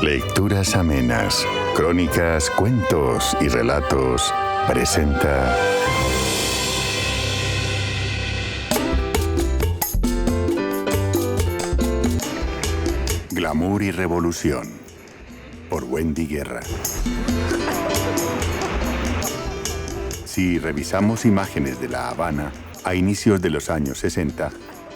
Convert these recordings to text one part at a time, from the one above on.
Lecturas amenas, crónicas, cuentos y relatos presenta Glamour y Revolución por Wendy Guerra. Si revisamos imágenes de La Habana a inicios de los años 60,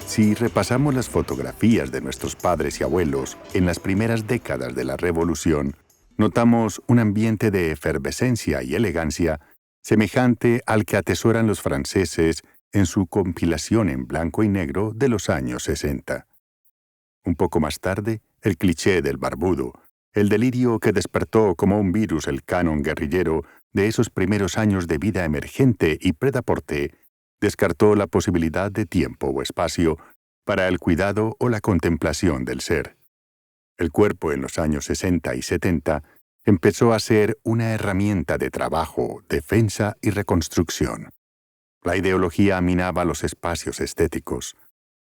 si repasamos las fotografías de nuestros padres y abuelos en las primeras décadas de la Revolución, notamos un ambiente de efervescencia y elegancia semejante al que atesoran los franceses en su compilación en blanco y negro de los años 60. Un poco más tarde, el cliché del barbudo, el delirio que despertó como un virus el canon guerrillero de esos primeros años de vida emergente y prêt-à-porter, descartó la posibilidad de tiempo o espacio para el cuidado o la contemplación del ser. El cuerpo en los años 60 y 70 empezó a ser una herramienta de trabajo, defensa y reconstrucción. La ideología minaba los espacios estéticos.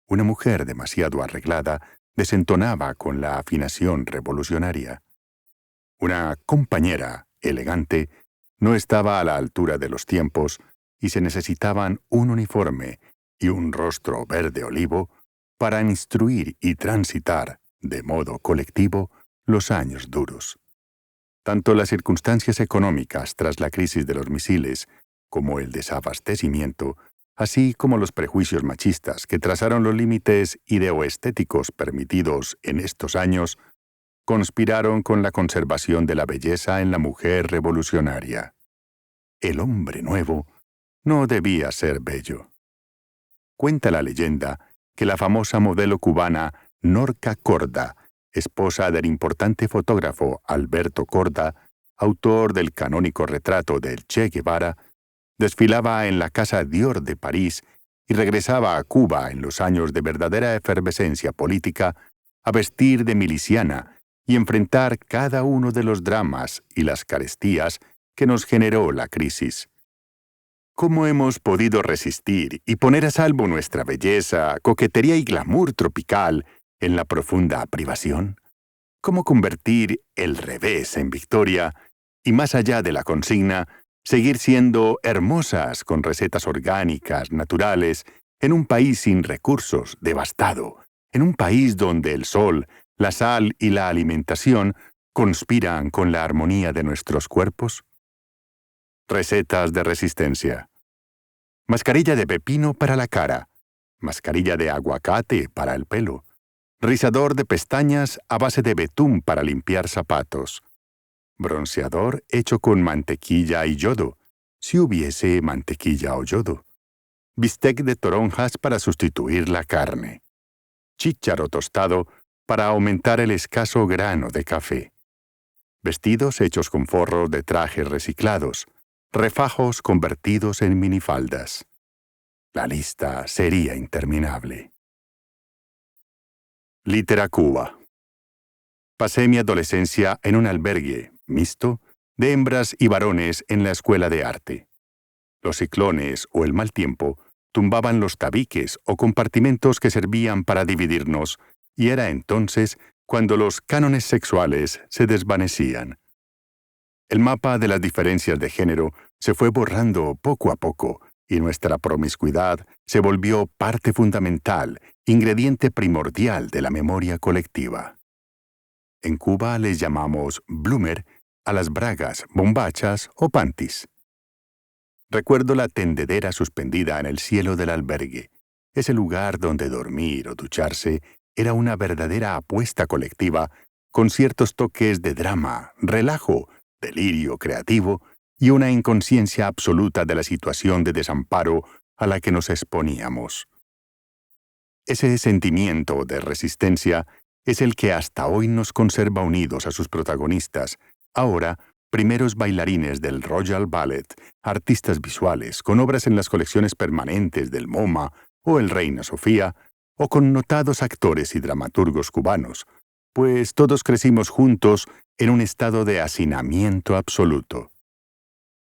Una mujer demasiado arreglada desentonaba con la afinación revolucionaria. Una compañera elegante no estaba a la altura de los tiempos y se necesitaban un uniforme y un rostro verde olivo para instruir y transitar, de modo colectivo, los años duros. Tanto las circunstancias económicas tras la crisis de los misiles como el desabastecimiento, así como los prejuicios machistas que trazaron los límites ideoestéticos permitidos en estos años, conspiraron con la conservación de la belleza en la mujer revolucionaria. El hombre nuevo no debía ser bello. Cuenta la leyenda que la famosa modelo cubana Norca Corda, esposa del importante fotógrafo Alberto Corda, autor del canónico retrato del Che Guevara, desfilaba en la Casa Dior de París y regresaba a Cuba en los años de verdadera efervescencia política a vestir de miliciana y enfrentar cada uno de los dramas y las carestías que nos generó la crisis. ¿Cómo hemos podido resistir y poner a salvo nuestra belleza, coquetería y glamour tropical en la profunda privación? ¿Cómo convertir el revés en victoria y, más allá de la consigna, seguir siendo hermosas con recetas orgánicas, naturales, en un país sin recursos, devastado, en un país donde el sol, la sal y la alimentación conspiran con la armonía de nuestros cuerpos? Recetas de resistencia. Mascarilla de pepino para la cara, mascarilla de aguacate para el pelo, rizador de pestañas a base de betún para limpiar zapatos, bronceador hecho con mantequilla y yodo, si hubiese mantequilla o yodo, bistec de toronjas para sustituir la carne, chícharo tostado para aumentar el escaso grano de café, vestidos hechos con forros de trajes reciclados, refajos convertidos en minifaldas. La lista sería interminable. Litera Cuba. Pasé mi adolescencia en un albergue mixto de hembras y varones en la escuela de arte. Los ciclones o el mal tiempo tumbaban los tabiques o compartimentos que servían para dividirnos, y era entonces cuando los cánones sexuales se desvanecían. El mapa de las diferencias de género se fue borrando poco a poco y nuestra promiscuidad se volvió parte fundamental, ingrediente primordial de la memoria colectiva. En Cuba les llamamos bloomer a las bragas, bombachas o panties. Recuerdo la tendedera suspendida en el cielo del albergue. Ese lugar donde dormir o ducharse era una verdadera apuesta colectiva con ciertos toques de drama, relajo, delirio creativo y una inconsciencia absoluta de la situación de desamparo a la que nos exponíamos. Ese sentimiento de resistencia es el que hasta hoy nos conserva unidos a sus protagonistas, ahora primeros bailarines del Royal Ballet, artistas visuales con obras en las colecciones permanentes del MoMA o el Reina Sofía, o connotados actores y dramaturgos cubanos, pues todos crecimos juntos en un estado de hacinamiento absoluto.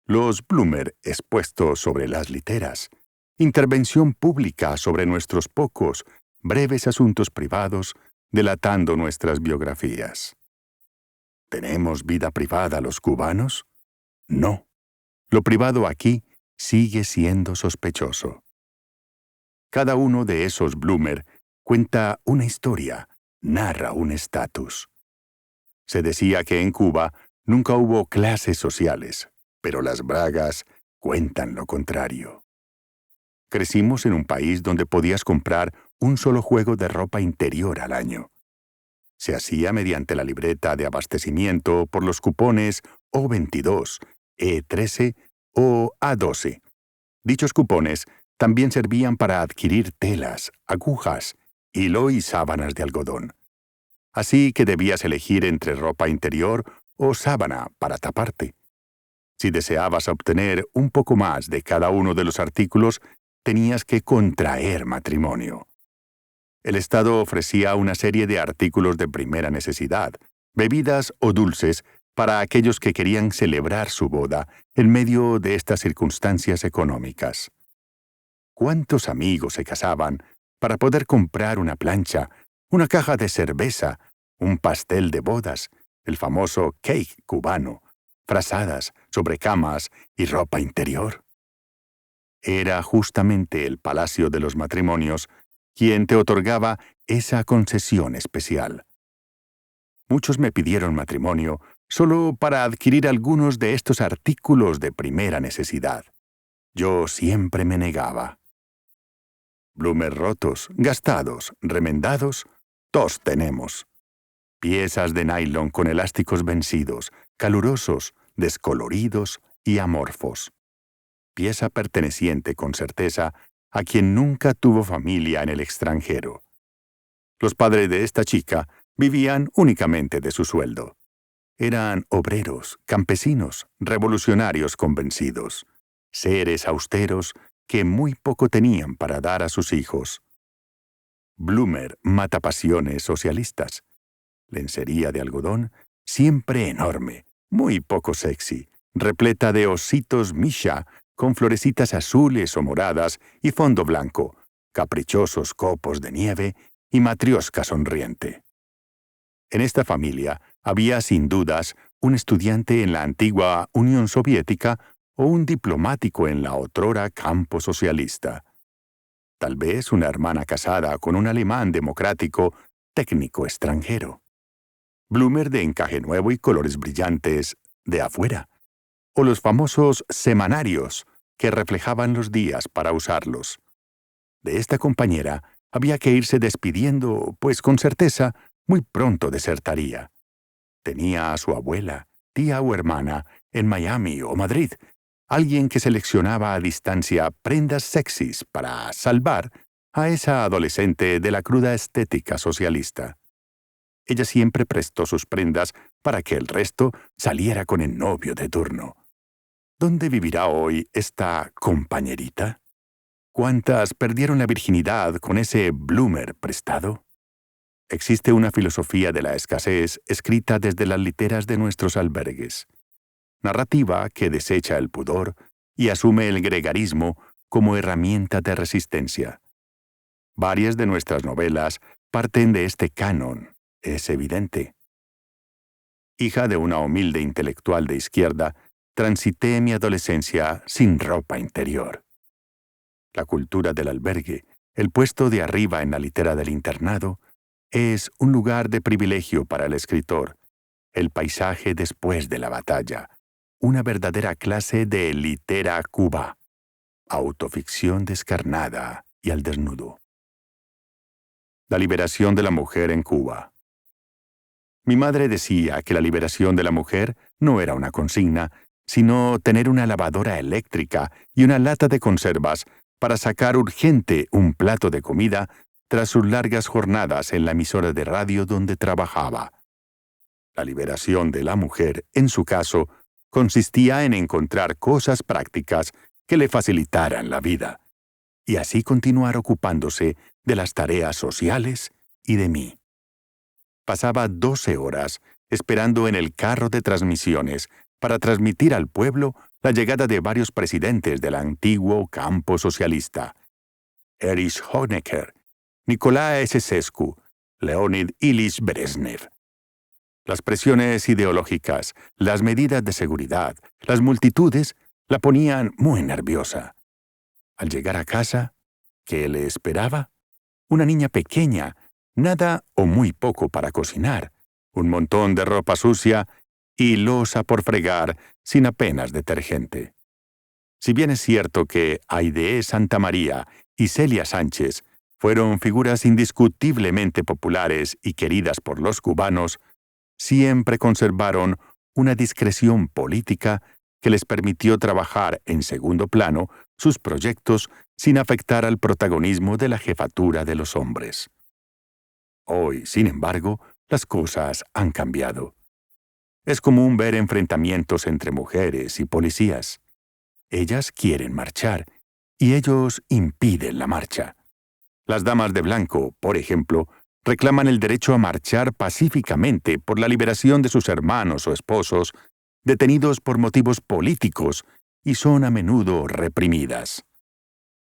Los bloomer expuestos sobre las literas, intervención pública sobre nuestros pocos, breves asuntos privados, delatando nuestras biografías. ¿Tenemos vida privada los cubanos? No. Lo privado aquí sigue siendo sospechoso. Cada uno de esos Bloomer cuenta una historia, narra un estatus. Se decía que en Cuba nunca hubo clases sociales, pero las bragas cuentan lo contrario. Crecimos en un país donde podías comprar un solo juego de ropa interior al año. Se hacía mediante la libreta de abastecimiento por los cupones O22, E13 o A12. Dichos cupones también servían para adquirir telas, agujas, hilo y sábanas de algodón. Así que debías elegir entre ropa interior o sábana para taparte. Si deseabas obtener un poco más de cada uno de los artículos, tenías que contraer matrimonio. El Estado ofrecía una serie de artículos de primera necesidad, bebidas o dulces, para aquellos que querían celebrar su boda en medio de estas circunstancias económicas. ¿Cuántos amigos se casaban para poder comprar una plancha, una caja de cerveza, un pastel de bodas, el famoso cake cubano, frazadas, sobrecamas y ropa interior? Era justamente el Palacio de los Matrimonios quien te otorgaba esa concesión especial. Muchos me pidieron matrimonio solo para adquirir algunos de estos artículos de primera necesidad. Yo siempre me negaba. Bloomers rotos, gastados, remendados, todos tenemos. Piezas de nylon con elásticos vencidos, calurosos, descoloridos y amorfos. Pieza perteneciente con certeza a quien nunca tuvo familia en el extranjero. Los padres de esta chica vivían únicamente de su sueldo. Eran obreros, campesinos, revolucionarios convencidos, seres austeros que muy poco tenían para dar a sus hijos. Bloomer matapasiones socialistas. Lencería de algodón, siempre enorme, muy poco sexy, repleta de ositos Misha con florecitas azules o moradas y fondo blanco, caprichosos copos de nieve y matrioska sonriente. En esta familia había sin dudas un estudiante en la antigua Unión Soviética o un diplomático en la otrora campo socialista. Tal vez una hermana casada con un alemán democrático, técnico extranjero. Bloomer de encaje nuevo y colores brillantes de afuera. O los famosos semanarios que reflejaban los días para usarlos. De esta compañera había que irse despidiendo, pues con certeza muy pronto desertaría. Tenía a su abuela, tía o hermana en Miami o Madrid, alguien que seleccionaba a distancia prendas sexys para salvar a esa adolescente de la cruda estética socialista. Ella siempre prestó sus prendas para que el resto saliera con el novio de turno. ¿Dónde vivirá hoy esta compañerita? ¿Cuántas perdieron la virginidad con ese Bloomer prestado? Existe una filosofía de la escasez escrita desde las literas de nuestros albergues. Narrativa que desecha el pudor y asume el gregarismo como herramienta de resistencia. Varias de nuestras novelas parten de este canon, es evidente. Hija de una humilde intelectual de izquierda, transité mi adolescencia sin ropa interior. La cultura del albergue, el puesto de arriba en la litera del internado, es un lugar de privilegio para el escritor, el paisaje después de la batalla, una verdadera clase de litera Cuba, autoficción descarnada y al desnudo. La liberación de la mujer en Cuba. Mi madre decía que la liberación de la mujer no era una consigna, sino tener una lavadora eléctrica y una lata de conservas para sacar urgente un plato de comida tras sus largas jornadas en la emisora de radio donde trabajaba. La liberación de la mujer, en su caso, consistía en encontrar cosas prácticas que le facilitaran la vida, y así continuar ocupándose de las tareas sociales y de mí. Pasaba 12 horas esperando en el carro de transmisiones para transmitir al pueblo la llegada de varios presidentes del antiguo campo socialista. Erich Honecker, Nicolae Ceausescu, Leonid Ilich Brezhnev. Las presiones ideológicas, las medidas de seguridad, las multitudes la ponían muy nerviosa. Al llegar a casa, ¿qué le esperaba? Una niña pequeña, nada o muy poco para cocinar, un montón de ropa sucia y loza por fregar sin apenas detergente. Si bien es cierto que Aide Santa María y Celia Sánchez fueron figuras indiscutiblemente populares y queridas por los cubanos, siempre conservaron una discreción política que les permitió trabajar en segundo plano sus proyectos sin afectar al protagonismo de la jefatura de los hombres. Hoy, sin embargo, las cosas han cambiado. Es común ver enfrentamientos entre mujeres y policías. Ellas quieren marchar y ellos impiden la marcha. Las damas de blanco, por ejemplo, reclaman el derecho a marchar pacíficamente por la liberación de sus hermanos o esposos detenidos por motivos políticos y son a menudo reprimidas.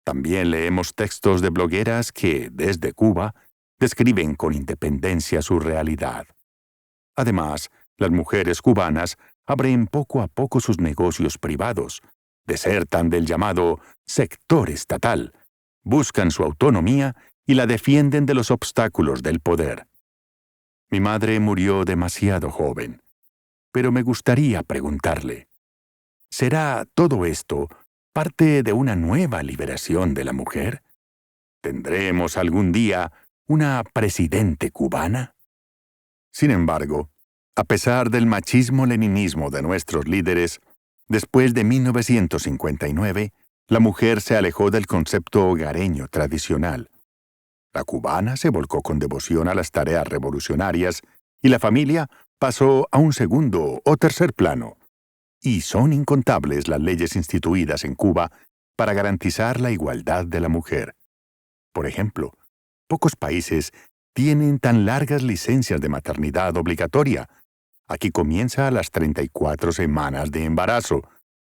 También leemos textos de blogueras que, desde Cuba, describen con independencia su realidad. Además, las mujeres cubanas abren poco a poco sus negocios privados, desertan del llamado sector estatal, buscan su autonomía y la defienden de los obstáculos del poder. Mi madre murió demasiado joven, pero me gustaría preguntarle, ¿será todo esto parte de una nueva liberación de la mujer? ¿Tendremos algún día una presidente cubana? Sin embargo, a pesar del machismo-leninismo de nuestros líderes, después de 1959, la mujer se alejó del concepto hogareño tradicional. La cubana se volcó con devoción a las tareas revolucionarias y la familia pasó a un segundo o tercer plano. Y son incontables las leyes instituidas en Cuba para garantizar la igualdad de la mujer. Por ejemplo, pocos países tienen tan largas licencias de maternidad obligatoria. Aquí comienza a las 34 semanas de embarazo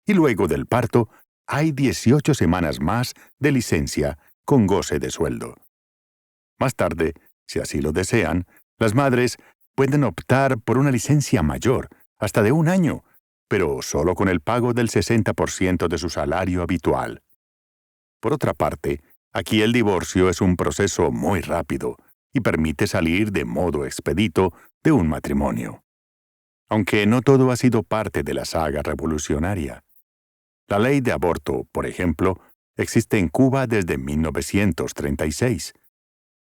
y luego del parto hay 18 semanas más de licencia con goce de sueldo. Más tarde, si así lo desean, las madres pueden optar por una licencia mayor, hasta de 1 año, pero solo con el pago del 60% de su salario habitual. Por otra parte, aquí el divorcio es un proceso muy rápido y permite salir de modo expedito de un matrimonio. Aunque no todo ha sido parte de la saga revolucionaria. La ley de aborto, por ejemplo, existe en Cuba desde 1936.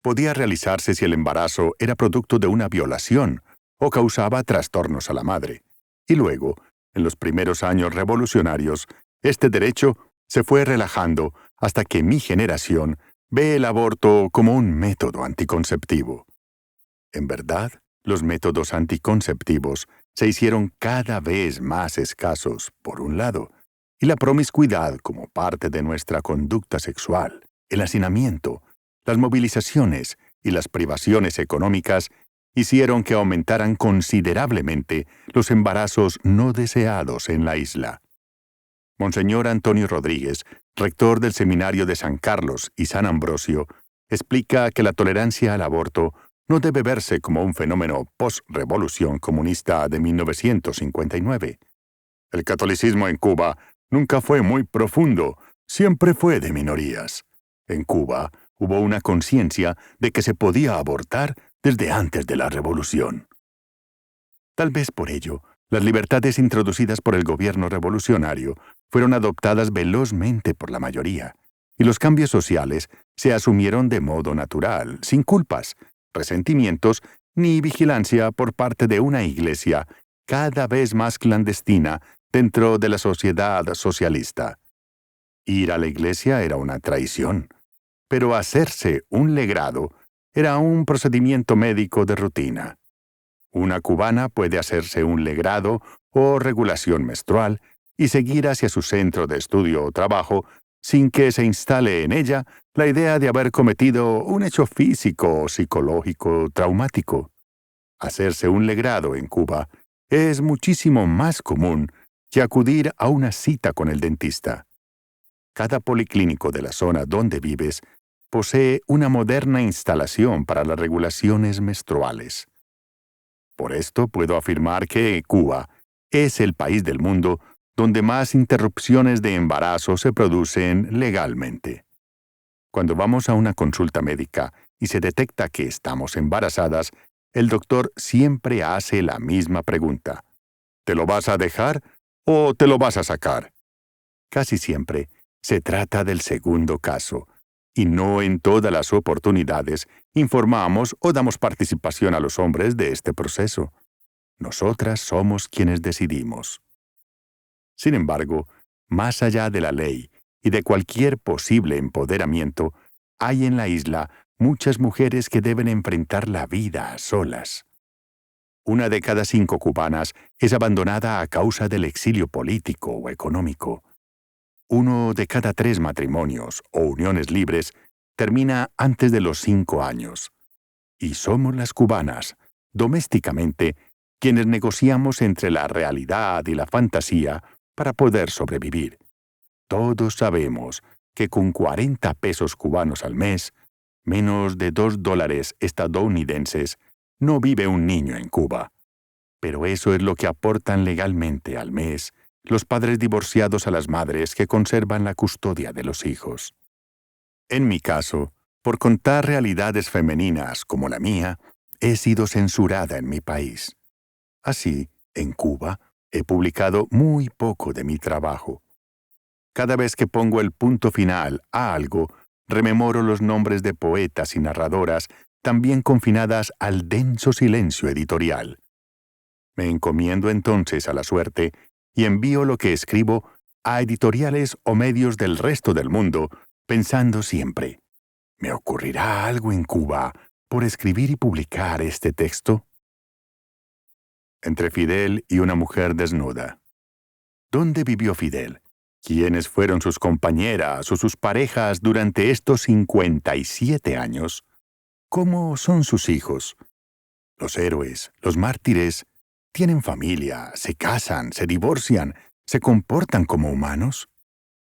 Podía realizarse si el embarazo era producto de una violación o causaba trastornos a la madre. Y luego, en los primeros años revolucionarios, este derecho se fue relajando hasta que mi generación ve el aborto como un método anticonceptivo. En verdad, los métodos anticonceptivos se hicieron cada vez más escasos, por un lado, y la promiscuidad como parte de nuestra conducta sexual, el hacinamiento, las movilizaciones y las privaciones económicas hicieron que aumentaran considerablemente los embarazos no deseados en la isla. Monseñor Antonio Rodríguez, rector del Seminario de San Carlos y San Ambrosio, explica que la tolerancia al aborto no debe verse como un fenómeno post-revolución comunista de 1959. El catolicismo en Cuba nunca fue muy profundo, siempre fue de minorías. En Cuba hubo una conciencia de que se podía abortar desde antes de la revolución. Tal vez por ello, las libertades introducidas por el gobierno revolucionario fueron adoptadas velozmente por la mayoría, y los cambios sociales se asumieron de modo natural, sin culpas, resentimientos ni vigilancia por parte de una iglesia cada vez más clandestina dentro de la sociedad socialista. Ir a la iglesia era una traición, pero hacerse un legrado era un procedimiento médico de rutina. Una cubana puede hacerse un legrado o regulación menstrual y seguir hacia su centro de estudio o trabajo sin que se instale en ella la idea de haber cometido un hecho físico o psicológico traumático. Hacerse un legrado en Cuba es muchísimo más común que acudir a una cita con el dentista. Cada policlínico de la zona donde vives posee una moderna instalación para las regulaciones menstruales. Por esto puedo afirmar que Cuba es el país del mundo donde más interrupciones de embarazo se producen legalmente. Cuando vamos a una consulta médica y se detecta que estamos embarazadas, el doctor siempre hace la misma pregunta. ¿Te lo vas a dejar o te lo vas a sacar? Casi siempre se trata del segundo caso, y no en todas las oportunidades informamos o damos participación a los hombres de este proceso. Nosotras somos quienes decidimos. Sin embargo, más allá de la ley y de cualquier posible empoderamiento, hay en la isla muchas mujeres que deben enfrentar la vida a solas. 1 de cada 5 cubanas es abandonada a causa del exilio político o económico. 1 de cada 3 matrimonios o uniones libres termina antes de los 5 años. Y somos las cubanas, domésticamente, quienes negociamos entre la realidad y la fantasía para poder sobrevivir. Todos sabemos que con 40 pesos cubanos al mes, menos de $2 estadounidenses, no vive un niño en Cuba. Pero eso es lo que aportan legalmente al mes los padres divorciados a las madres que conservan la custodia de los hijos. En mi caso, por contar realidades femeninas como la mía, he sido censurada en mi país. Así, en Cuba, he publicado muy poco de mi trabajo. Cada vez que pongo el punto final a algo, rememoro los nombres de poetas y narradoras también confinadas al denso silencio editorial. Me encomiendo entonces a la suerte y envío lo que escribo a editoriales o medios del resto del mundo, pensando siempre, ¿me ocurrirá algo en Cuba por escribir y publicar este texto? Entre Fidel y una mujer desnuda. ¿Dónde vivió Fidel? ¿Quiénes fueron sus compañeras o sus parejas durante estos 57 años? ¿Cómo son sus hijos? Los héroes, los mártires, ¿tienen familia, se casan, se divorcian, se comportan como humanos?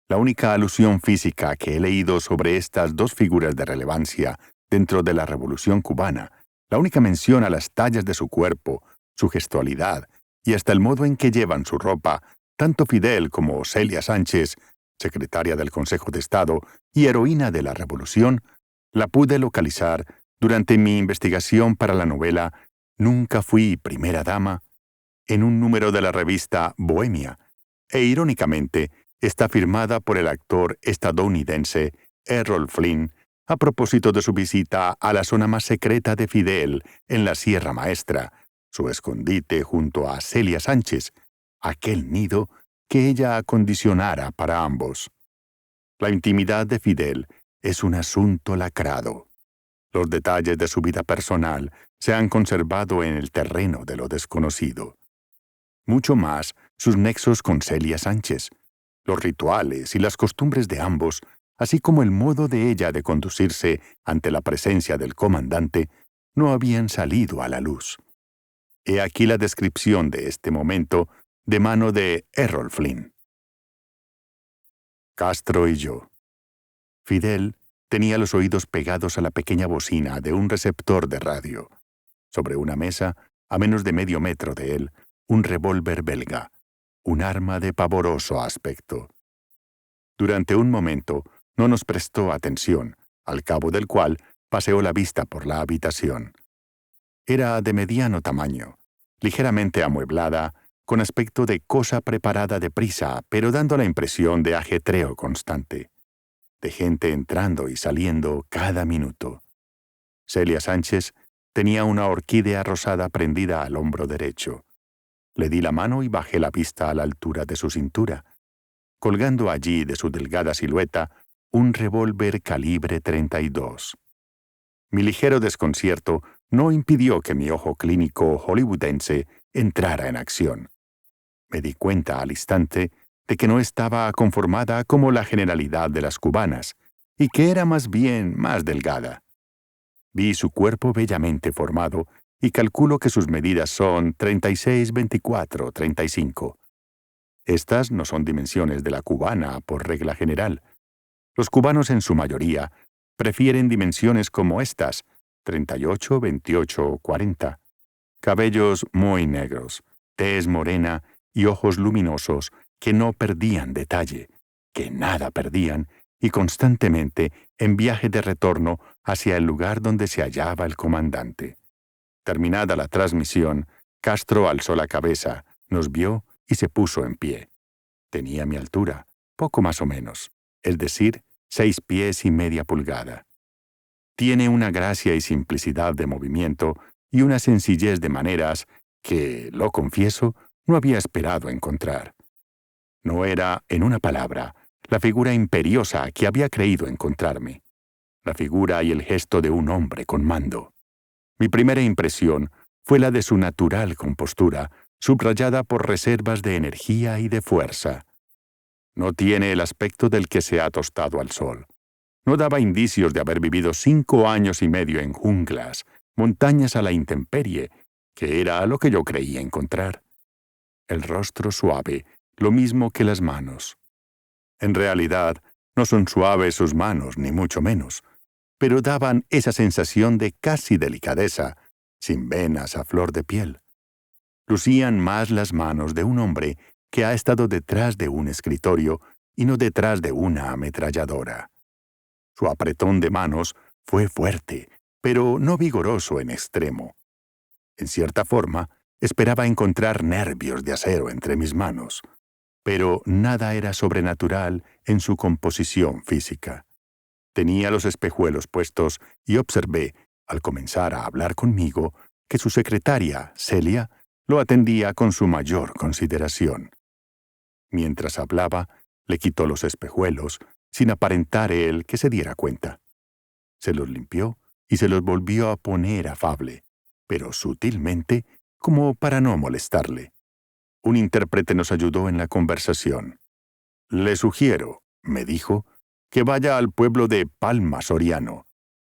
La única alusión física que he leído sobre estas dos figuras de relevancia dentro de la Revolución cubana, la única mención a las tallas de su cuerpo, su gestualidad y hasta el modo en que llevan su ropa, tanto Fidel como Celia Sánchez, secretaria del Consejo de Estado y heroína de la Revolución, la pude localizar durante mi investigación para la novela Nunca fui primera dama, en un número de la revista Bohemia, e irónicamente está firmada por el actor estadounidense Errol Flynn a propósito de su visita a la zona más secreta de Fidel en la Sierra Maestra, su escondite junto a Celia Sánchez, aquel nido que ella acondicionara para ambos. La intimidad de Fidel es un asunto lacrado. Los detalles de su vida personal se han conservado en el terreno de lo desconocido. Mucho más sus nexos con Celia Sánchez, los rituales y las costumbres de ambos, así como el modo de ella de conducirse ante la presencia del comandante, no habían salido a la luz. He aquí la descripción de este momento de mano de Errol Flynn. Castro y yo. Fidel tenía los oídos pegados a la pequeña bocina de un receptor de radio. Sobre una mesa, a menos de medio metro de él, un revólver belga, un arma de pavoroso aspecto. Durante un momento no nos prestó atención, al cabo del cual paseó la vista por la habitación. Era de mediano tamaño, ligeramente amueblada, con aspecto de cosa preparada deprisa, pero dando la impresión de ajetreo constante, de gente entrando y saliendo cada minuto. Celia Sánchez tenía una orquídea rosada prendida al hombro derecho. Le di la mano y bajé la vista a la altura de su cintura, colgando allí de su delgada silueta un revólver calibre 32. Mi ligero desconcierto no impidió que mi ojo clínico hollywoodense entrara en acción. Me di cuenta al instante de que no estaba conformada como la generalidad de las cubanas, y que era más bien más delgada. Vi su cuerpo bellamente formado, y calculo que sus medidas son 36, 24, 35. Estas no son dimensiones de la cubana por regla general. Los cubanos en su mayoría prefieren dimensiones como estas, 38, 28 o 40. cabellos muy negros, tez morena y ojos luminosos que no perdían detalle, que nada perdían, y constantemente en viaje de retorno hacia el lugar donde se hallaba el comandante. Terminada la transmisión, Castro alzó la cabeza, nos vio y se puso en pie. Tenía mi altura, poco más o menos, es decir, 6 pies y media pulgada. Tiene una gracia y simplicidad de movimiento y una sencillez de maneras que, lo confieso, no había esperado encontrar. No era, en una palabra, la figura imperiosa que había creído encontrarme. La figura y el gesto de un hombre con mando. Mi primera impresión fue la de su natural compostura, subrayada por reservas de energía y de fuerza. No tiene el aspecto del que se ha tostado al sol. No daba indicios de haber vivido 5 años y medio en junglas, montañas a la intemperie, que era lo que yo creía encontrar. El rostro suave, lo mismo que las manos. En realidad, no son suaves sus manos, ni mucho menos, pero daban esa sensación de casi delicadeza, sin venas a flor de piel. Lucían más las manos de un hombre que ha estado detrás de un escritorio y no detrás de una ametralladora. Su apretón de manos fue fuerte, pero no vigoroso en extremo. En cierta forma, esperaba encontrar nervios de acero entre mis manos, pero nada era sobrenatural en su composición física. Tenía los espejuelos puestos y observé, al comenzar a hablar conmigo, que su secretaria, Celia, lo atendía con su mayor consideración. Mientras hablaba, le quitó los espejuelos, sin aparentar él que se diera cuenta. Se los limpió y se los volvió a poner afable, pero sutilmente, como para no molestarle. Un intérprete nos ayudó en la conversación. «Le sugiero», me dijo, «que vaya al pueblo de Palma Soriano.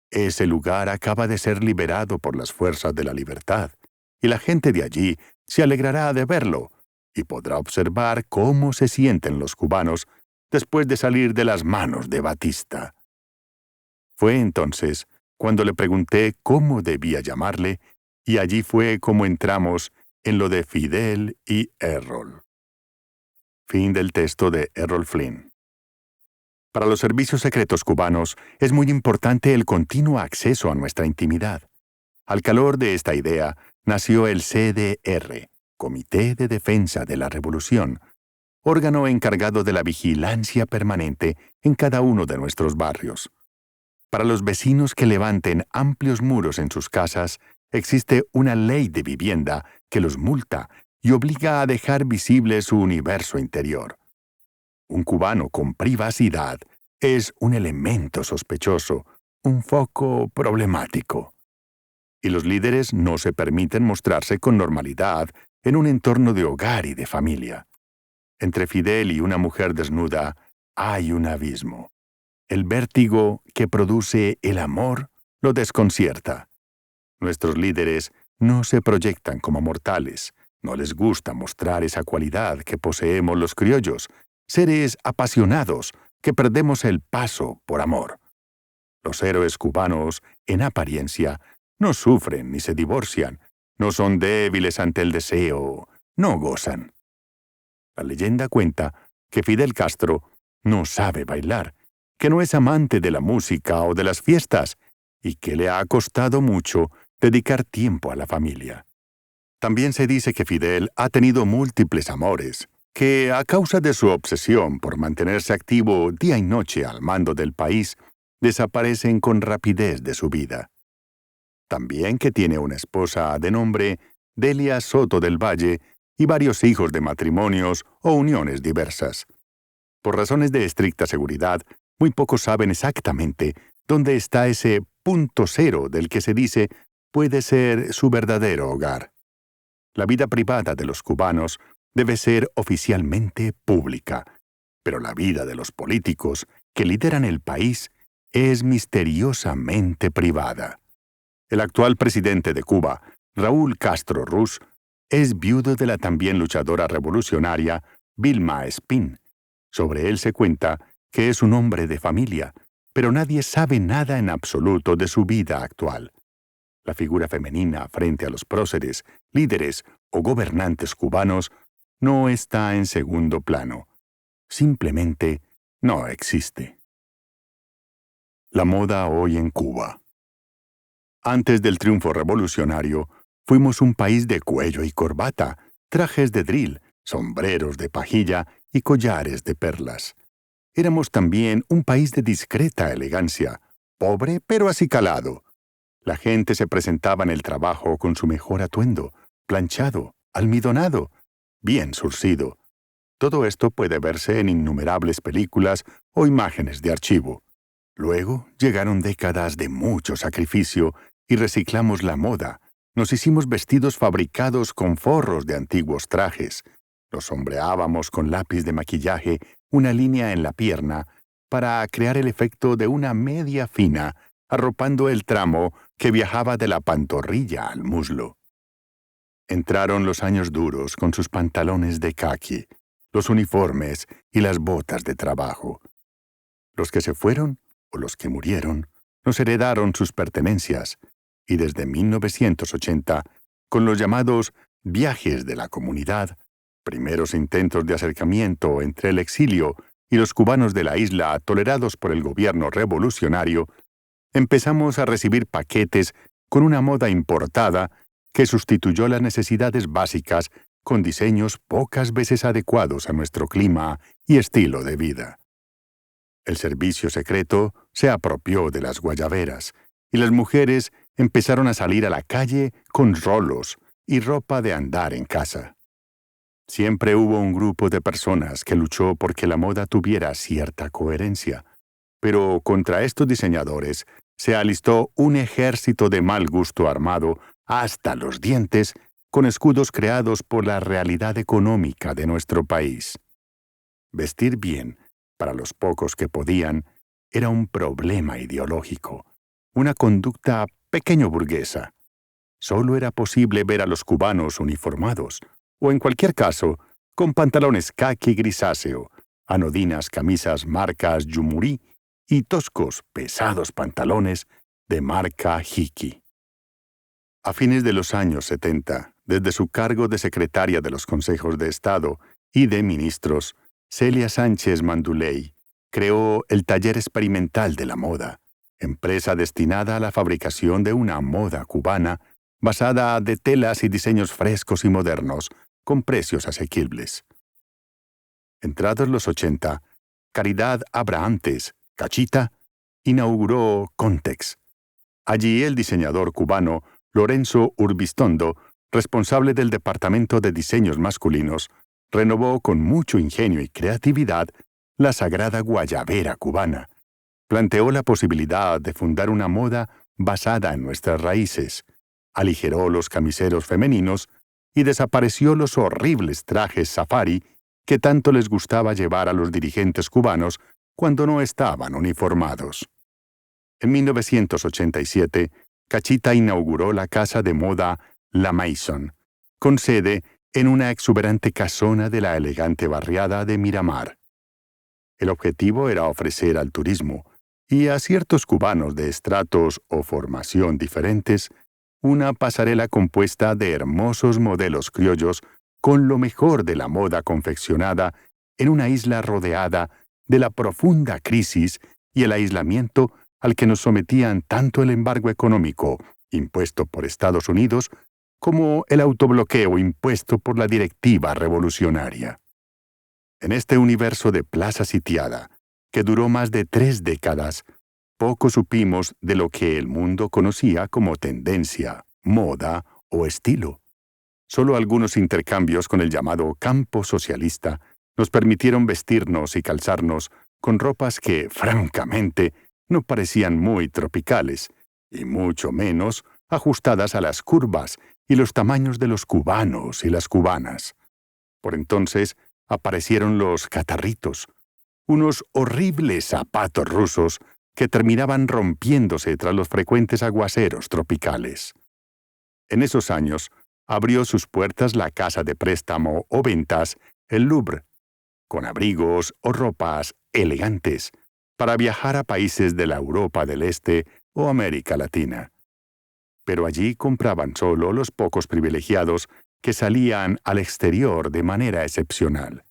Ese lugar acaba de ser liberado por las fuerzas de la libertad, y la gente de allí se alegrará de verlo, y podrá observar cómo se sienten los cubanos después de salir de las manos de Batista». Fue entonces cuando le pregunté cómo debía llamarle, y allí fue como entramos en lo de Fidel y Errol. Fin del texto de Errol Flynn. Para los servicios secretos cubanos es muy importante el continuo acceso a nuestra intimidad. Al calor de esta idea nació el CDR, Comité de Defensa de la Revolución, órgano encargado de la vigilancia permanente en cada uno de nuestros barrios. Para los vecinos que levanten amplios muros en sus casas, existe una ley de vivienda que los multa y obliga a dejar visible su universo interior. Un cubano con privacidad es un elemento sospechoso, un foco problemático. Y los líderes no se permiten mostrarse con normalidad en un entorno de hogar y de familia. Entre Fidel y una mujer desnuda hay un abismo. El vértigo que produce el amor lo desconcierta. Nuestros líderes no se proyectan como mortales, no les gusta mostrar esa cualidad que poseemos los criollos, seres apasionados que perdemos el paso por amor. Los héroes cubanos, en apariencia, no sufren ni se divorcian, no son débiles ante el deseo, no gozan. La leyenda cuenta que Fidel Castro no sabe bailar, que no es amante de la música o de las fiestas, y que le ha costado mucho dedicar tiempo a la familia. También se dice que Fidel ha tenido múltiples amores, que a causa de su obsesión por mantenerse activo día y noche al mando del país, desaparecen con rapidez de su vida. También que tiene una esposa de nombre Delia Soto del Valle y varios hijos de matrimonios o uniones diversas. Por razones de estricta seguridad, muy pocos saben exactamente dónde está ese punto cero del que se dice puede ser su verdadero hogar. La vida privada de los cubanos debe ser oficialmente pública, pero la vida de los políticos que lideran el país es misteriosamente privada. El actual presidente de Cuba, Raúl Castro Ruz, es viudo de la también luchadora revolucionaria Vilma Espín. Sobre él se cuenta que es un hombre de familia, pero nadie sabe nada en absoluto de su vida actual. La figura femenina frente a los próceres, líderes o gobernantes cubanos no está en segundo plano. Simplemente no existe. La moda hoy en Cuba. Antes del triunfo revolucionario, fuimos un país de cuello y corbata, trajes de drill, sombreros de pajilla y collares de perlas. Éramos también un país de discreta elegancia, pobre pero acicalado. La gente se presentaba en el trabajo con su mejor atuendo, planchado, almidonado, bien surcido. Todo esto puede verse en innumerables películas o imágenes de archivo. Luego llegaron décadas de mucho sacrificio y reciclamos la moda. Nos hicimos vestidos fabricados con forros de antiguos trajes. Los sombreábamos con lápiz de maquillaje, una línea en la pierna, para crear el efecto de una media fina, arropando el tramo que viajaba de la pantorrilla al muslo. Entraron los años duros con sus pantalones de caqui, los uniformes y las botas de trabajo. Los que se fueron o los que murieron nos heredaron sus pertenencias, y desde 1980, con los llamados viajes de la comunidad, primeros intentos de acercamiento entre el exilio y los cubanos de la isla tolerados por el gobierno revolucionario, empezamos a recibir paquetes con una moda importada que sustituyó las necesidades básicas con diseños pocas veces adecuados a nuestro clima y estilo de vida. El servicio secreto se apropió de las guayaberas, y las mujeres empezaron a salir a la calle con rolos y ropa de andar en casa. Siempre hubo un grupo de personas que luchó porque la moda tuviera cierta coherencia, pero contra estos diseñadores se alistó un ejército de mal gusto armado hasta los dientes con escudos creados por la realidad económica de nuestro país. Vestir bien, para los pocos que podían, era un problema ideológico, una conducta pequeño burguesa. Solo era posible ver a los cubanos uniformados, o en cualquier caso, con pantalones caqui grisáceo, anodinas camisas marcas Yumurí y toscos, pesados pantalones de marca Hiki. A fines de los años 70, desde su cargo de secretaria de los Consejos de Estado y de Ministros, Celia Sánchez Manduley creó el Taller Experimental de la Moda, empresa destinada a la fabricación de una moda cubana basada de telas y diseños frescos y modernos, con precios asequibles. Entrados los 80, Caridad Abrahantes, Cachita, inauguró Contex. Allí el diseñador cubano Lorenzo Urbistondo, responsable del Departamento de Diseños Masculinos, renovó con mucho ingenio y creatividad la sagrada guayabera cubana. Planteó la posibilidad de fundar una moda basada en nuestras raíces, aligeró los camiseros femeninos y desapareció los horribles trajes safari que tanto les gustaba llevar a los dirigentes cubanos cuando no estaban uniformados. En 1987, Cachita inauguró la casa de moda La Maison, con sede en una exuberante casona de la elegante barriada de Miramar. El objetivo era ofrecer al turismo y a ciertos cubanos de estratos o formación diferentes una pasarela compuesta de hermosos modelos criollos con lo mejor de la moda confeccionada en una isla rodeada de la profunda crisis y el aislamiento al que nos sometían tanto el embargo económico impuesto por Estados Unidos como el autobloqueo impuesto por la directiva revolucionaria. En este universo de plaza sitiada, que duró más de 3 décadas, poco supimos de lo que el mundo conocía como tendencia, moda o estilo. Solo algunos intercambios con el llamado campo socialista nos permitieron vestirnos y calzarnos con ropas que, francamente, no parecían muy tropicales, y mucho menos ajustadas a las curvas y los tamaños de los cubanos y las cubanas. Por entonces aparecieron los catarritos, unos horribles zapatos rusos que terminaban rompiéndose tras los frecuentes aguaceros tropicales. En esos años abrió sus puertas la casa de préstamo o ventas, el Louvre, con abrigos o ropas elegantes para viajar a países de la Europa del Este o América Latina. pero allí compraban solo los pocos privilegiados que salían al exterior de manera excepcional.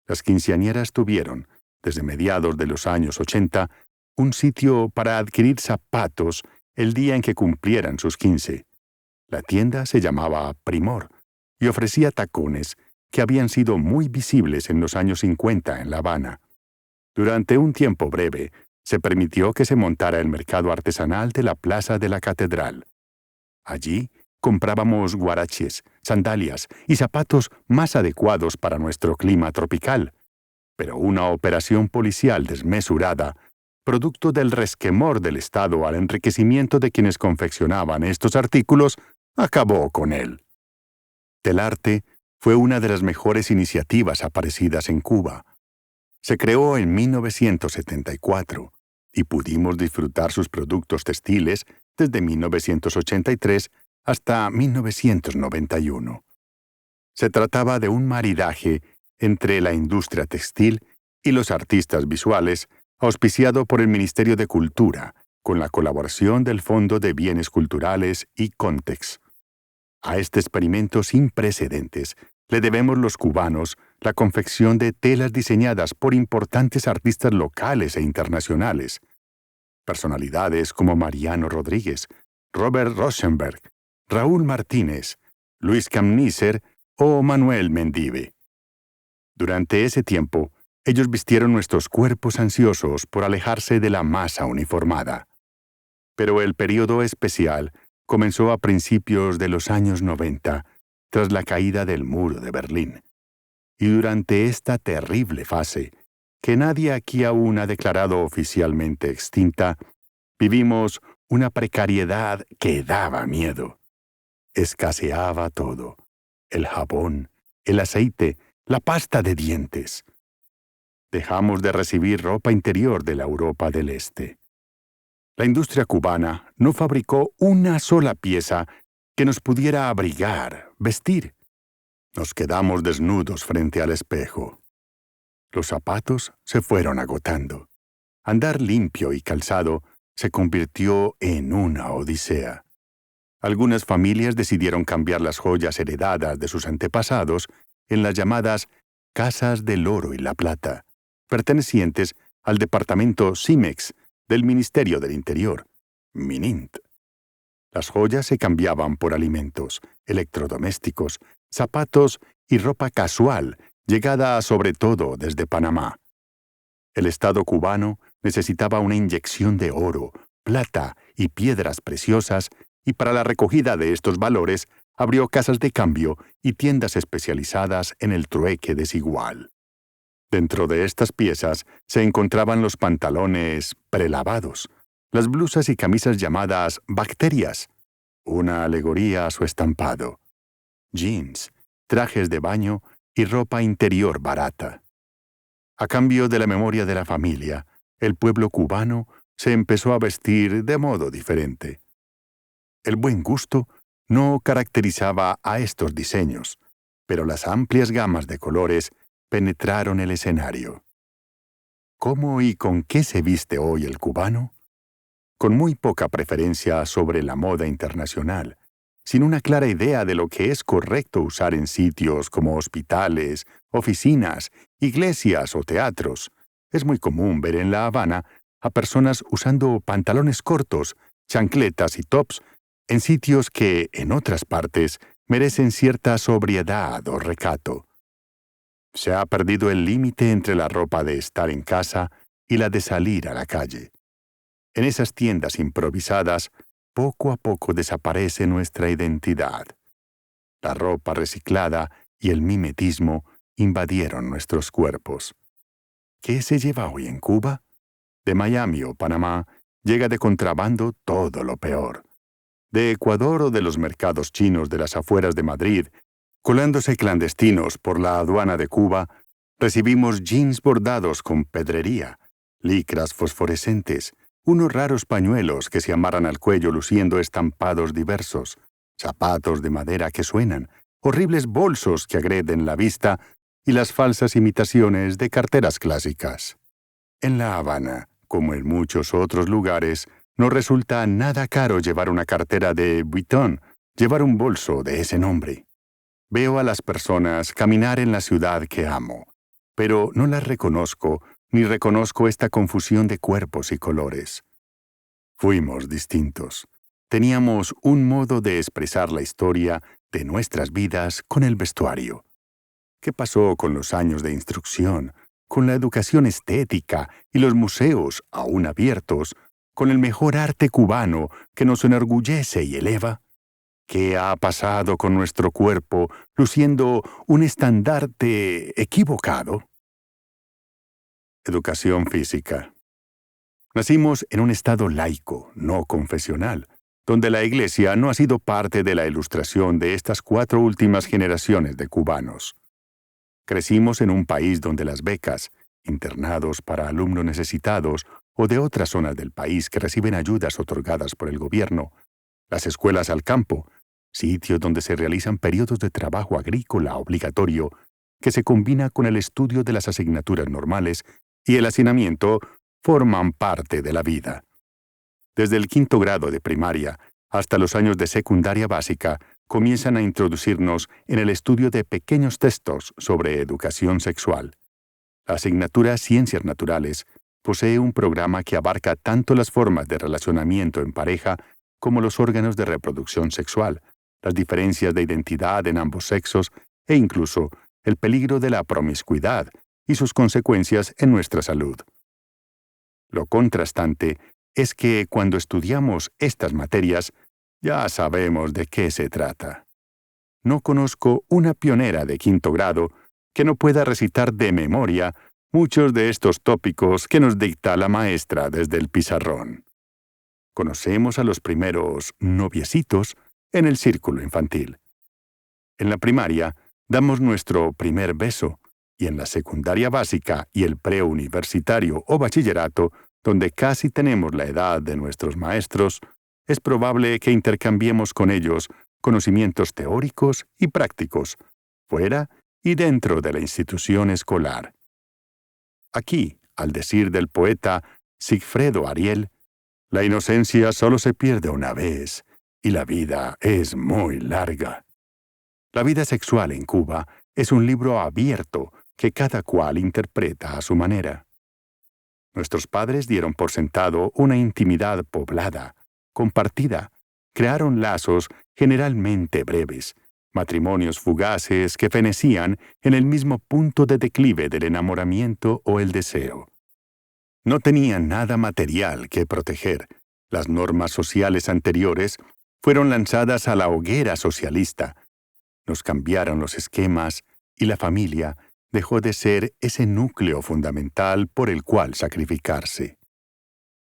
Las quinceañeras tuvieron, desde mediados de los años 80, un sitio para adquirir zapatos el día en que cumplieran sus 15. La tienda se llamaba Primor y ofrecía tacones que habían sido muy visibles en los años 50 en La Habana. Durante un tiempo breve, se permitió que se montara el mercado artesanal de la Plaza de la Catedral. Allí comprábamos guaraches, sandalias y zapatos más adecuados para nuestro clima tropical. Pero una operación policial desmesurada, producto del resquemor del Estado al enriquecimiento de quienes confeccionaban estos artículos, acabó con él. Telarte fue una de las mejores iniciativas aparecidas en Cuba. Se creó en 1974 y pudimos disfrutar sus productos textiles desde 1983 hasta 1991. Se trataba de un maridaje entre la industria textil y los artistas visuales, auspiciado por el Ministerio de Cultura, con la colaboración del Fondo de Bienes Culturales y Context. A este experimento sin precedentes le debemos los cubanos la confección de telas diseñadas por importantes artistas locales e internacionales. Personalidades como Mariano Rodríguez, Robert Rosenberg, Raúl Martínez, Luis Camníser o Manuel Mendive. Durante ese tiempo, ellos vistieron nuestros cuerpos ansiosos por alejarse de la masa uniformada. Pero el período especial comenzó a principios de los años 90, tras la caída del muro de Berlín. Y durante esta terrible fase, que nadie aquí aún ha declarado oficialmente extinta, vivimos una precariedad que daba miedo. Escaseaba todo: el jabón, el aceite, la pasta de dientes. Dejamos de recibir ropa interior de la Europa del Este. La industria cubana no fabricó una sola pieza que nos pudiera abrigar, vestir. Nos quedamos desnudos frente al espejo. Los zapatos se fueron agotando. Andar limpio y calzado se convirtió en una odisea. Algunas familias decidieron cambiar las joyas heredadas de sus antepasados en las llamadas Casas del Oro y la Plata, pertenecientes al departamento CIMEX del Ministerio del Interior, MININT. Las joyas se cambiaban por alimentos, electrodomésticos, zapatos y ropa casual, llegada sobre todo desde Panamá. El Estado cubano necesitaba una inyección de oro, plata y piedras preciosas, y para la recogida de estos valores abrió casas de cambio y tiendas especializadas en el trueque desigual. Dentro de estas piezas se encontraban los pantalones prelavados, las blusas y camisas llamadas bacterias, una alegoría a su estampado, jeans, trajes de baño y ropa interior barata. A cambio de la memoria de la familia, el pueblo cubano se empezó a vestir de modo diferente. El buen gusto no caracterizaba a estos diseños, pero las amplias gamas de colores penetraron el escenario. ¿Cómo y con qué se viste hoy el cubano? Con muy poca preferencia sobre la moda internacional, sin una clara idea de lo que es correcto usar en sitios como hospitales, oficinas, iglesias o teatros. Es muy común ver en La Habana a personas usando pantalones cortos, chancletas y tops en sitios que, en otras partes, merecen cierta sobriedad o recato. Se ha perdido el límite entre la ropa de estar en casa y la de salir a la calle. En esas tiendas improvisadas, poco a poco desaparece nuestra identidad. La ropa reciclada y el mimetismo invadieron nuestros cuerpos. ¿Qué se lleva hoy en Cuba? De Miami o Panamá llega de contrabando todo lo peor. De Ecuador o de los mercados chinos de las afueras de Madrid, colándose clandestinos por la aduana de Cuba, recibimos jeans bordados con pedrería, licras fosforescentes, unos raros pañuelos que se amarran al cuello luciendo estampados diversos, zapatos de madera que suenan, horribles bolsos que agreden la vista y las falsas imitaciones de carteras clásicas. En La Habana, como en muchos otros lugares, No resulta nada caro llevar una cartera de Vuitton, llevar un bolso de ese nombre. Veo a las personas caminar en la ciudad que amo, pero no las reconozco ni reconozco esta confusión de cuerpos y colores. Fuimos distintos. Teníamos un modo de expresar la historia de nuestras vidas con el vestuario. ¿Qué pasó con los años de instrucción, con la educación estética y los museos aún abiertos, con el mejor arte cubano que nos enorgullece y eleva? ¿Qué ha pasado con nuestro cuerpo luciendo un estandarte equivocado? Educación física. Nacimos en un estado laico, no confesional, donde la Iglesia no ha sido parte de la ilustración de estas 4 últimas generaciones de cubanos. Crecimos en un país donde las becas, internados para alumnos necesitados o de otras zonas del país que reciben ayudas otorgadas por el gobierno, las escuelas al campo, sitios donde se realizan periodos de trabajo agrícola obligatorio que se combina con el estudio de las asignaturas normales y el hacinamiento, forman parte de la vida. Desde el 5º grado de primaria hasta los años de secundaria básica, comienzan a introducirnos en el estudio de pequeños textos sobre educación sexual. La asignatura Ciencias Naturales posee un programa que abarca tanto las formas de relacionamiento en pareja como los órganos de reproducción sexual, las diferencias de identidad en ambos sexos e incluso el peligro de la promiscuidad y sus consecuencias en nuestra salud. Lo contrastante es que cuando estudiamos estas materias, ya sabemos de qué se trata. No conozco una pionera de 5º grado que no pueda recitar de memoria muchos de estos tópicos que nos dicta la maestra desde el pizarrón. Conocemos a los primeros noviecitos en el círculo infantil. En la primaria, damos nuestro primer beso, y en la secundaria básica y el preuniversitario o bachillerato, donde casi tenemos la edad de nuestros maestros, es probable que intercambiemos con ellos conocimientos teóricos y prácticos, fuera y dentro de la institución escolar. Aquí, al decir del poeta Sigfredo Ariel, la inocencia solo se pierde una vez, y la vida es muy larga. La vida sexual en Cuba es un libro abierto que cada cual interpreta a su manera. Nuestros padres dieron por sentado una intimidad poblada, compartida, crearon lazos generalmente breves, matrimonios fugaces que fenecían en el mismo punto de declive del enamoramiento o el deseo. No tenían nada material que proteger. Las normas sociales anteriores fueron lanzadas a la hoguera socialista. Nos cambiaron los esquemas y la familia dejó de ser ese núcleo fundamental por el cual sacrificarse.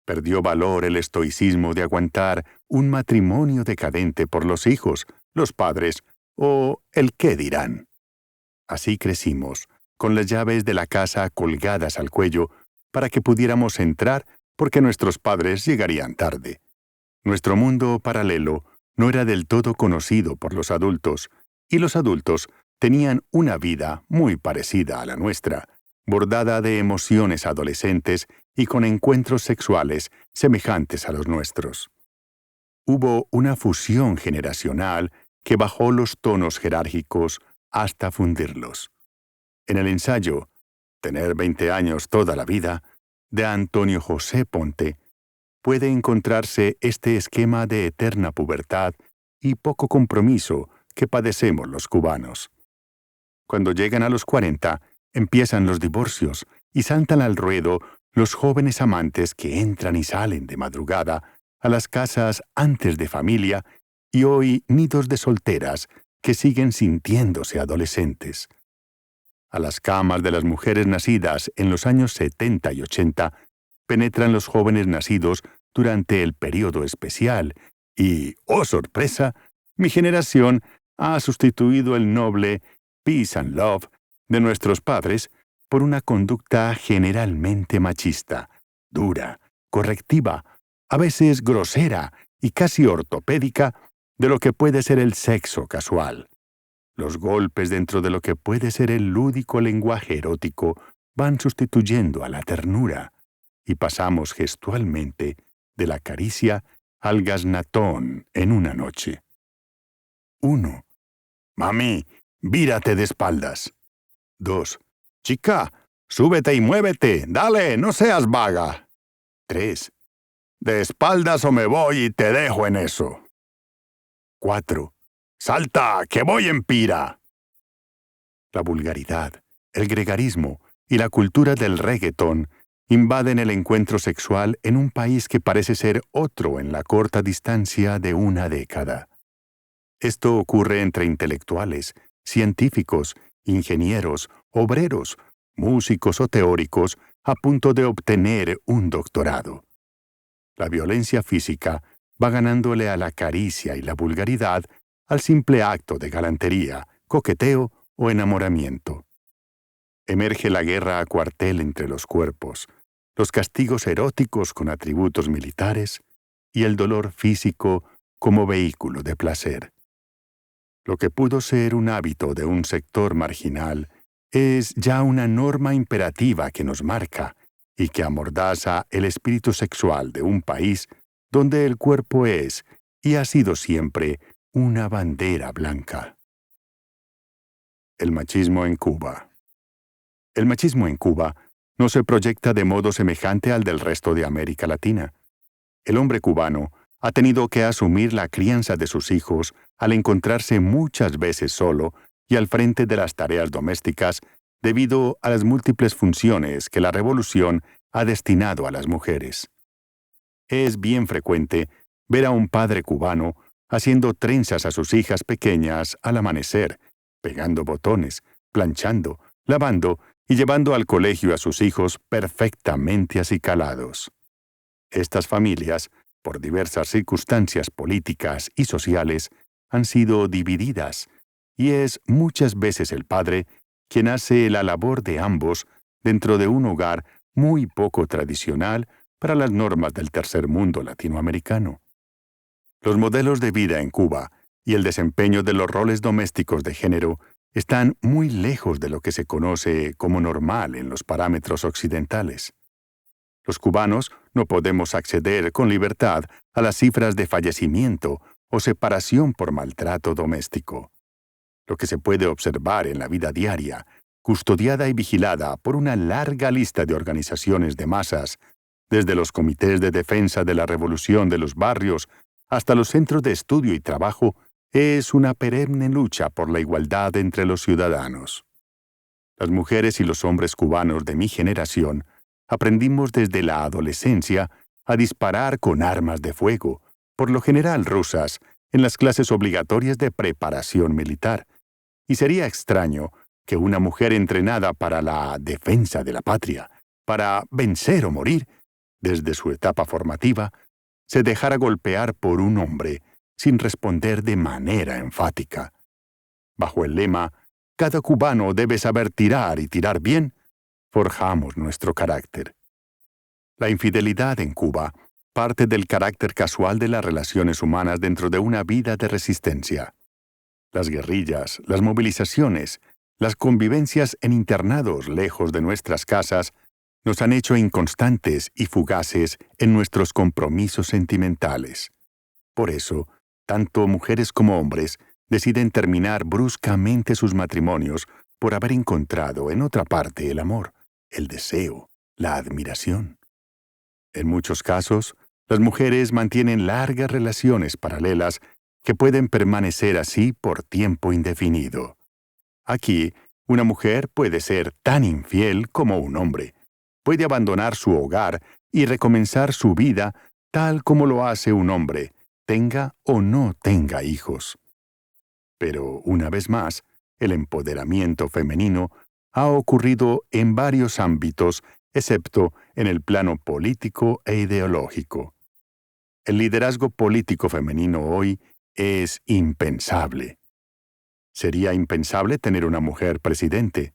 Perdió valor el estoicismo de aguantar un matrimonio decadente por los hijos, los padres o el qué dirán. Así crecimos, con las llaves de la casa colgadas al cuello para que pudiéramos entrar porque nuestros padres llegarían tarde. Nuestro mundo paralelo no era del todo conocido por los adultos, y los adultos tenían una vida muy parecida a la nuestra, bordada de emociones adolescentes y con encuentros sexuales semejantes a los nuestros. Hubo una fusión generacional que bajó los tonos jerárquicos hasta fundirlos. En el ensayo Tener 20 años toda la vida, de Antonio José Ponte, puede encontrarse este esquema de eterna pubertad y poco compromiso que padecemos los cubanos. Cuando llegan a los 40, empiezan los divorcios y saltan al ruedo los jóvenes amantes que entran y salen de madrugada a las casas antes de familia y hoy nidos de solteras que siguen sintiéndose adolescentes. A las camas de las mujeres nacidas en los años 70 y 80 penetran los jóvenes nacidos durante el período especial y, ¡oh sorpresa!, mi generación ha sustituido el noble peace and love de nuestros padres por una conducta generalmente machista, dura, correctiva, a veces grosera y casi ortopédica de lo que puede ser el sexo casual. Los golpes dentro de lo que puede ser el lúdico lenguaje erótico van sustituyendo a la ternura y pasamos gestualmente de la caricia al gaznatón en una noche. 1. Mami, vírate de espaldas. 2. Chica, súbete y muévete, dale, no seas vaga. 3. De espaldas o me voy y te dejo en eso. 4. Salta, que voy en pira. La vulgaridad, el gregarismo y la cultura del reggaetón invaden el encuentro sexual en un país que parece ser otro en la corta distancia de una década. Esto ocurre entre intelectuales, científicos, ingenieros, obreros, músicos o teóricos a punto de obtener un doctorado. La violencia física va ganándole a la caricia y la vulgaridad al simple acto de galantería, coqueteo o enamoramiento. Emerge la guerra a cuartel entre los cuerpos, los castigos eróticos con atributos militares y el dolor físico como vehículo de placer. Lo que pudo ser un hábito de un sector marginal es ya una norma imperativa que nos marca y que amordaza el espíritu sexual de un país donde el cuerpo es y ha sido siempre una bandera blanca. El machismo en Cuba. El machismo en Cuba no se proyecta de modo semejante al del resto de América Latina. El hombre cubano ha tenido que asumir la crianza de sus hijos al encontrarse muchas veces solo y al frente de las tareas domésticas debido a las múltiples funciones que la revolución ha destinado a las mujeres. Es bien frecuente ver a un padre cubano haciendo trenzas a sus hijas pequeñas al amanecer, pegando botones, planchando, lavando y llevando al colegio a sus hijos perfectamente acicalados. Estas familias, por diversas circunstancias políticas y sociales, han sido divididas, y es muchas veces el padre quien hace la labor de ambos dentro de un hogar muy poco tradicional para las normas del tercer mundo latinoamericano. Los modelos de vida en Cuba y el desempeño de los roles domésticos de género están muy lejos de lo que se conoce como normal en los parámetros occidentales. Los cubanos no podemos acceder con libertad a las cifras de fallecimiento o separación por maltrato doméstico. Lo que se puede observar en la vida diaria, custodiada y vigilada por una larga lista de organizaciones de masas, desde los comités de defensa de la revolución de los barrios hasta los centros de estudio y trabajo, es una perenne lucha por la igualdad entre los ciudadanos. Las mujeres y los hombres cubanos de mi generación aprendimos desde la adolescencia a disparar con armas de fuego, por lo general rusas, en las clases obligatorias de preparación militar, y sería extraño que una mujer entrenada para la defensa de la patria, para vencer o morir, desde su etapa formativa, se dejara golpear por un hombre sin responder de manera enfática. Bajo el lema, cada cubano debe saber tirar y tirar bien, forjamos nuestro carácter. La infidelidad en Cuba parte del carácter casual de las relaciones humanas dentro de una vida de resistencia. Las guerrillas, las movilizaciones, las convivencias en internados lejos de nuestras casas nos han hecho inconstantes y fugaces en nuestros compromisos sentimentales. Por eso, tanto mujeres como hombres deciden terminar bruscamente sus matrimonios por haber encontrado en otra parte el amor, el deseo, la admiración. En muchos casos, las mujeres mantienen largas relaciones paralelas que pueden permanecer así por tiempo indefinido. Aquí, una mujer puede ser tan infiel como un hombre. Puede abandonar su hogar y recomenzar su vida tal como lo hace un hombre, tenga o no tenga hijos. Pero, una vez más, el empoderamiento femenino ha ocurrido en varios ámbitos, excepto en el plano político e ideológico. El liderazgo político femenino hoy es impensable. Sería impensable tener una mujer presidente.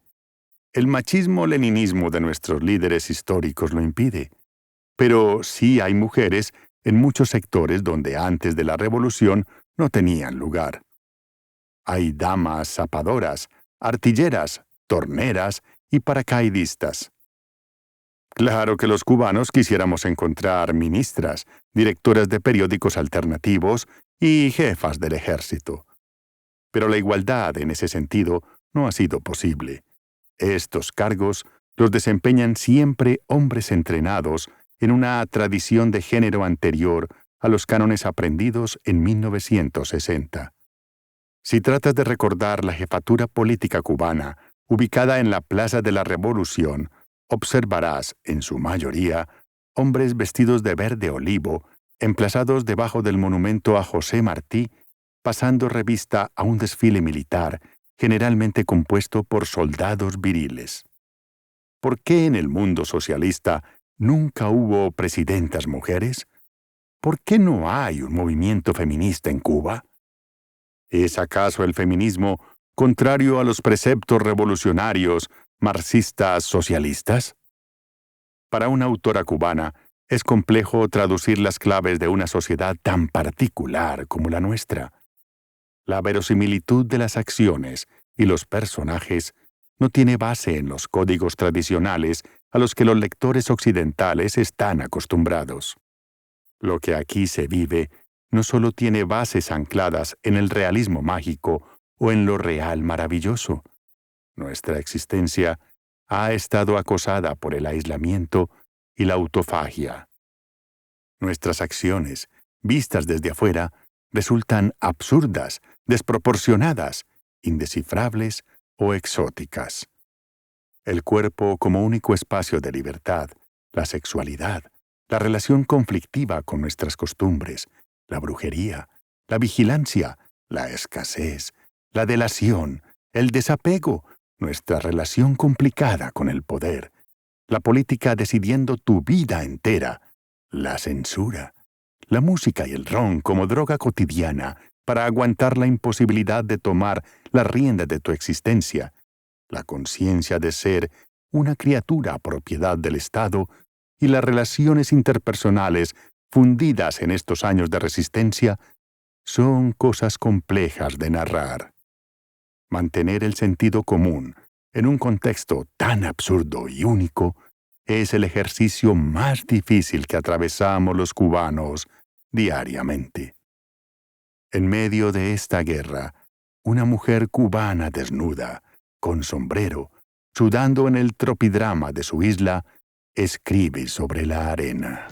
El machismo-leninismo de nuestros líderes históricos lo impide. Pero sí hay mujeres en muchos sectores donde antes de la revolución no tenían lugar. Hay damas zapadoras, artilleras, torneras y paracaidistas. Claro que los cubanos quisiéramos encontrar ministras, directoras de periódicos alternativos y jefas del ejército. Pero la igualdad en ese sentido no ha sido posible. Estos cargos los desempeñan siempre hombres entrenados en una tradición de género anterior a los cánones aprendidos en 1960. Si tratas de recordar la jefatura política cubana, ubicada en la Plaza de la Revolución, observarás, en su mayoría, hombres vestidos de verde olivo, emplazados debajo del monumento a José Martí, pasando revista a un desfile militar, generalmente compuesto por soldados viriles. ¿Por qué en el mundo socialista nunca hubo presidentas mujeres? ¿Por qué no hay un movimiento feminista en Cuba? ¿Es acaso el feminismo contrario a los preceptos revolucionarios, marxistas, socialistas? Para una autora cubana, es complejo traducir las claves de una sociedad tan particular como la nuestra. La verosimilitud de las acciones y los personajes no tiene base en los códigos tradicionales a los que los lectores occidentales están acostumbrados. Lo que aquí se vive no solo tiene bases ancladas en el realismo mágico o en lo real maravilloso. Nuestra existencia ha estado acosada por el aislamiento y la autofagia. Nuestras acciones, vistas desde afuera, resultan absurdas, desproporcionadas, indescifrables o exóticas. El cuerpo como único espacio de libertad, la sexualidad, la relación conflictiva con nuestras costumbres, la brujería, la vigilancia, la escasez, la delación, el desapego, nuestra relación complicada con el poder, la política decidiendo tu vida entera, la censura, la música y el ron como droga cotidiana para aguantar la imposibilidad de tomar la rienda de tu existencia, la conciencia de ser una criatura propiedad del Estado y las relaciones interpersonales fundidas en estos años de resistencia, son cosas complejas de narrar. Mantener el sentido común en un contexto tan absurdo y único es el ejercicio más difícil que atravesamos los cubanos diariamente. En medio de esta guerra, una mujer cubana desnuda, con sombrero, sudando en el tropidrama de su isla, escribe sobre la arena.